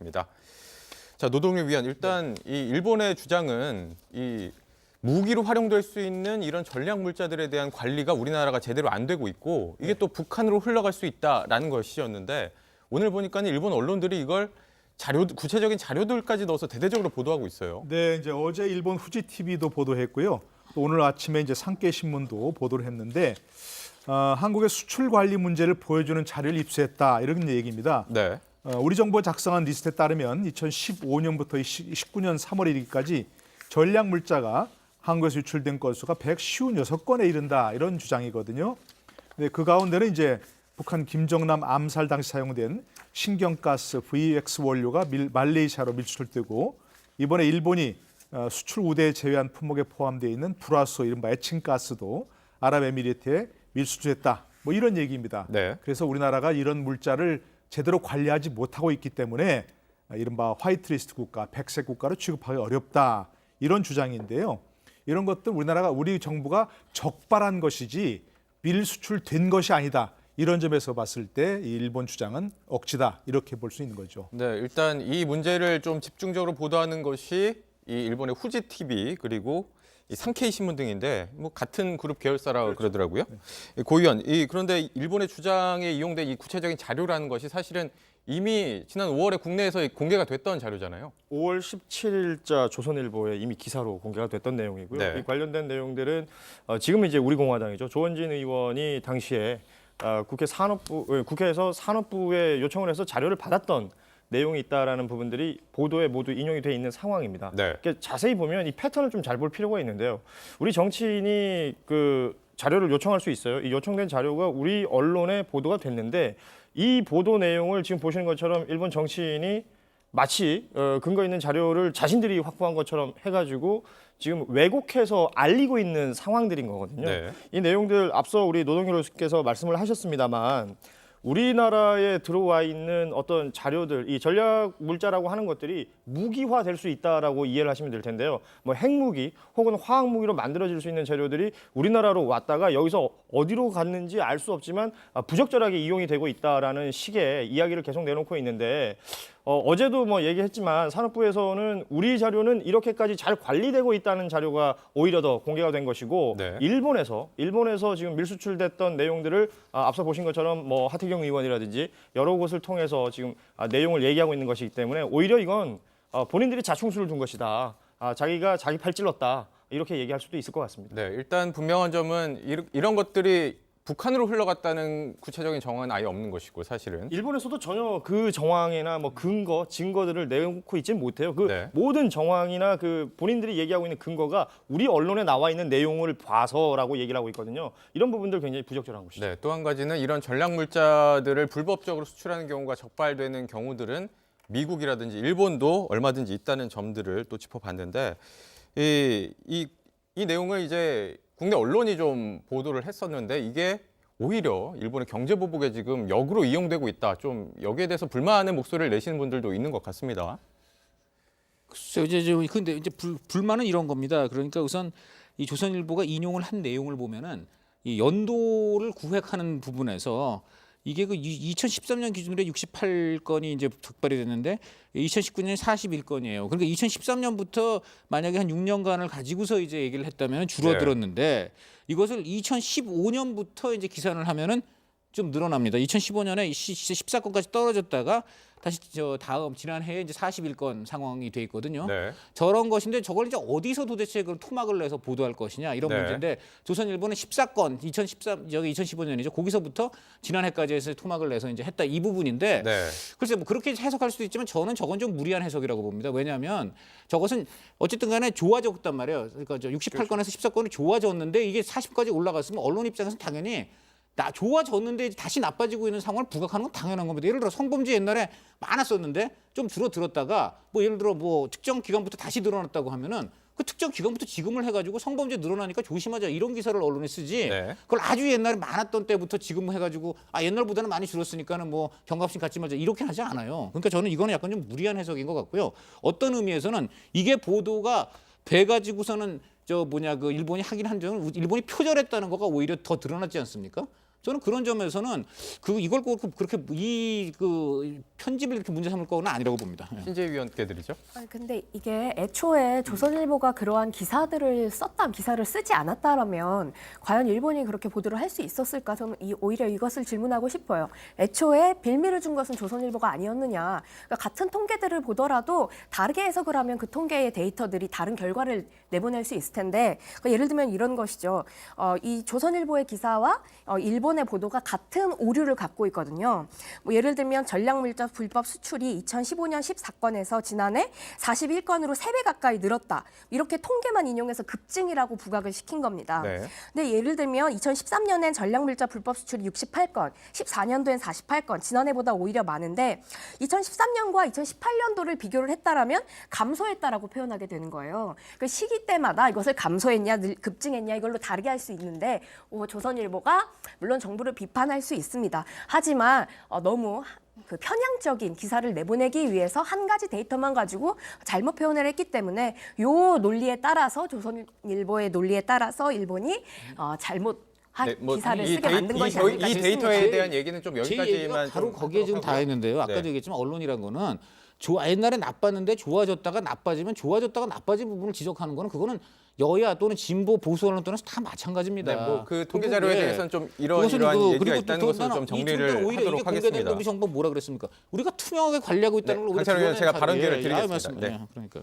알아보겠습니다. 자, 노동을 위한 일단 이 일본의 주장은 이 무기로 활용될 수 있는 이런 전략 물자들에 대한 관리가 우리나라가 제대로 안 되고 있고 이게 또 북한으로 흘러갈 수 있다라는 것이었는데 오늘 보니까는 일본 언론들이 이걸 구체적인 자료들까지 넣어서 대대적으로 보도하고 있어요. 네, 이제 어제 일본 후지 TV도 보도했고요. 또 오늘 아침에 이제 산케이 신문도 보도를 했는데 한국의 수출 관리 문제를 보여주는 자료를 입수했다 이런 얘기입니다. 네. 우리 정부가 작성한 리스트에 따르면 2015년부터 19년 3월 1일까지 전략 물자가 한국에서 유출된 건수가 156건에 이른다 이런 주장이거든요. 네, 그 가운데는 이제 북한 김정남 암살 당시 사용된 신경가스 VX 원료가 말레이시아로 밀수출되고 이번에 일본이 수출 우대에 제외한 품목에 포함되어 있는 불화소 이른바 에칭가스도 아랍에미리트에 밀수출했다. 뭐 이런 얘기입니다. 네. 그래서 우리나라가 이런 물자를 제대로 관리하지 못하고 있기 때문에 이른바 화이트리스트 국가, 백색 국가로 취급하기 어렵다. 이런 주장인데요. 이런 것들 우리 정부가 적발한 것이지 밀수출된 것이 아니다. 이런 점에서 봤을 때 이 일본 주장은 억지다. 이렇게 볼 수 있는 거죠. 네, 일단 이 문제를 좀 집중적으로 보도하는 것이 이 일본의 후지 TV 그리고 이 산케이 신문 등인데 뭐 같은 그룹 계열사라고 그렇죠. 그러더라고요. 고 의원, 그런데 일본의 주장에 이용된 이 구체적인 자료라는 것이 사실은 이미 지난 5월에 국내에서 공개가 됐던 자료잖아요. 5월 17일자 조선일보에 이미 기사로 공개가 됐던 내용이고요. 네. 이 관련된 내용들은 지금 이제 우리 공화당이죠. 조원진 의원이 당시에 국회에서 산업부에 요청을 해서 자료를 받았던 내용이 있다라는 부분들이 보도에 모두 인용이 돼 있는 상황입니다. 네. 그러니까 자세히 보면 이 패턴을 좀 잘 볼 필요가 있는데요. 우리 정치인이 그 자료를 요청할 수 있어요. 이 요청된 자료가 우리 언론에 보도가 됐는데 이 보도 내용을 지금 보시는 것처럼 일본 정치인이 마치 근거 있는 자료를 자신들이 확보한 것처럼 해가지고 지금 왜곡해서 알리고 있는 상황들인 거거든요. 네. 이 내용들 앞서 우리 노동열 교수께서 말씀을 하셨습니다만 우리나라에 들어와 있는 어떤 자료들, 이 전략 물자라고 하는 것들이 무기화 될 수 있다라고 이해를 하시면 될 텐데요. 뭐 핵무기 혹은 화학무기로 만들어질 수 있는 재료들이 우리나라로 왔다가 여기서 어디로 갔는지 알 수 없지만 부적절하게 이용이 되고 있다라는 식의 이야기를 계속 내놓고 있는데 어제도 뭐 얘기했지만 산업부에서는 우리 자료는 이렇게까지 잘 관리되고 있다는 자료가 오히려 더 공개가 된 것이고 네. 일본에서 지금 밀수출됐던 내용들을 앞서 보신 것처럼 뭐 하태경 의원이라든지 여러 곳을 통해서 지금 내용을 얘기하고 있는 것이기 때문에 오히려 이건 본인들이 자충수를 둔 것이다. 자기가 자기 팔 찔렀다. 이렇게 얘기할 수도 있을 것 같습니다. 네, 일단 분명한 점은 이런 것들이 북한으로 흘러갔다는 구체적인 정황은 아예 없는 것이고 사실은. 일본에서도 전혀 그 정황이나 뭐 증거들을 내놓고 있지는 못해요. 그 네. 모든 정황이나 그 본인들이 얘기하고 있는 근거가 우리 언론에 나와 있는 내용을 봐서라고 얘기를 하고 있거든요. 이런 부분들 굉장히 부적절한 것이죠. 네, 또 한 가지는 이런 전략 물자들을 불법적으로 수출하는 경우가 적발되는 경우들은 미국이라든지 일본도 얼마든지 있다는 점들을 또 짚어봤는데 이 내용을 이제 국내 언론이 좀 보도를 했었는데 이게 오히려 일본의 경제 보복에 지금 역으로 이용되고 있다. 좀 여기에 대해서 불만의 목소리를 내시는 분들도 있는 것 같습니다. 글쎄요, 근데 이제 불만은 이런 겁니다. 그러니까 우선 이 조선일보가 인용을 한 내용을 보면은 이 연도를 구획하는 부분에서 이게 그 2013년 기준으로 68건이 이제 적발이 됐는데 2019년에 41건이에요. 그러니까 2013년부터 만약에 한 6년간을 가지고서 이제 얘기를 했다면 줄어들었는데 이것을 2015년부터 이제 기산을 하면은 좀 늘어납니다. 2015년에 14건까지 떨어졌다가 다시 다음 지난해에 이제 41건 상황이 돼 있거든요. 네. 저런 것인데 저걸 이제 어디서 도대체 그 토막을 내서 보도할 것이냐 이런 네. 문제인데 조선일보는 14건 2015년이죠. 거기서부터 지난해까지 해서 토막을 내서 이제 했다 이 부분인데 네. 글쎄 뭐 그렇게 해석할 수도 있지만 저는 저건 좀 무리한 해석이라고 봅니다. 왜냐하면 저것은 어쨌든 간에 좋아졌단 말이에요. 그러니까 68건에서 14건이 좋아졌는데 이게 40까지 올라갔으면 언론 입장에서는 당연히 좋아졌는데 다시 나빠지고 있는 상황을 부각하는 건 당연한 겁니다. 예를 들어 성범죄 옛날에 많았었는데 좀 줄어들었다가 뭐 예를 들어 뭐 특정 기간부터 다시 늘어났다고 하면은 그 특정 기간부터 지금을 해가지고 성범죄 늘어나니까 조심하자 이런 기사를 언론에 쓰지. 네. 그걸 아주 옛날에 많았던 때부터 지금 해가지고 옛날보다는 많이 줄었으니까는 뭐 경각심 갖지 말자 이렇게 하지 않아요. 그러니까 저는 이거는 약간 좀 무리한 해석인 것 같고요. 어떤 의미에서는 이게 보도가 돼가지고서는 그 일본이 하긴 한 점은 일본이 표절했다는 거가 오히려 더 드러났지 않습니까? 저는 그런 점에서는 이걸 꼭 그렇게 그 편집을 이렇게 문제 삼을 거는 아니라고 봅니다. 예. 신재 위원께들이죠. 아니, 근데 이게 애초에 조선일보가 그러한 기사들을 기사를 쓰지 않았다라면 과연 일본이 그렇게 보도를 할 수 있었을까? 저는 오히려 이것을 질문하고 싶어요. 애초에 빌미를 준 것은 조선일보가 아니었느냐? 그러니까 같은 통계들을 보더라도 다르게 해석을 하면 그 통계의 데이터들이 다른 결과를 내보낼 수 있을 텐데, 그러니까 예를 들면 이런 것이죠. 이 조선일보의 기사와 일본의 보도가 같은 오류를 갖고 있거든요. 뭐 예를 들면 전략물자 불법 수출이 2015년 14건에서 지난해 41건으로 3배 가까이 늘었다. 이렇게 통계만 인용해서 급증이라고 부각을 시킨 겁니다. 네. 근데 예를 들면 2013년엔 전략물자 불법 수출이 68건, 14년도엔 48건, 지난해보다 오히려 많은데 2013년과 2018년도를 비교를 했다라면 감소했다라고 표현하게 되는 거예요. 그 시기 때마다 이것을 감소했냐, 급증했냐 이걸로 다르게 할 수 있는데 조선일보가 물론 정부를 비판할 수 있습니다. 하지만 너무 그 편향적인 기사를 내보내기 위해서 한 가지 데이터만 가지고 잘못 표현을 했기 때문에 요 논리에 따라서 조선일보의 논리에 따라서 일본이 잘못 네, 뭐 기사를 이 쓰게 만든 것이 이 아닐까 이 싶습니다. 데이터에 대한 얘기는 좀 제 얘기가 여기까지만 바로 좀 거기에 지금 하도록 다 하고요. 했는데요. 아까도 네. 얘기했지만 언론이란 거는 옛날에 나빴는데 좋아졌다가 나빠지면 좋아졌다가 나빠진 부분을 지적하는 거는 그거는 여야 또는 진보 보수 언론 또는 다 마찬가지입니다. 네, 뭐 그 통계 자료에 예. 대해서는 좀 그것은 이러한 얘기가 그리고 있다는 또 것을 나는 좀 이 정리를 오히려 이게 하도록 공개된 하겠습니다. 노비 정보 뭐라 그랬습니까? 우리가 투명하게 관리하고 있다는 걸 강찬호 의원, 제가 발언 기회를 예, 드리겠습니다. 말씀, 네. 예, 그러니까.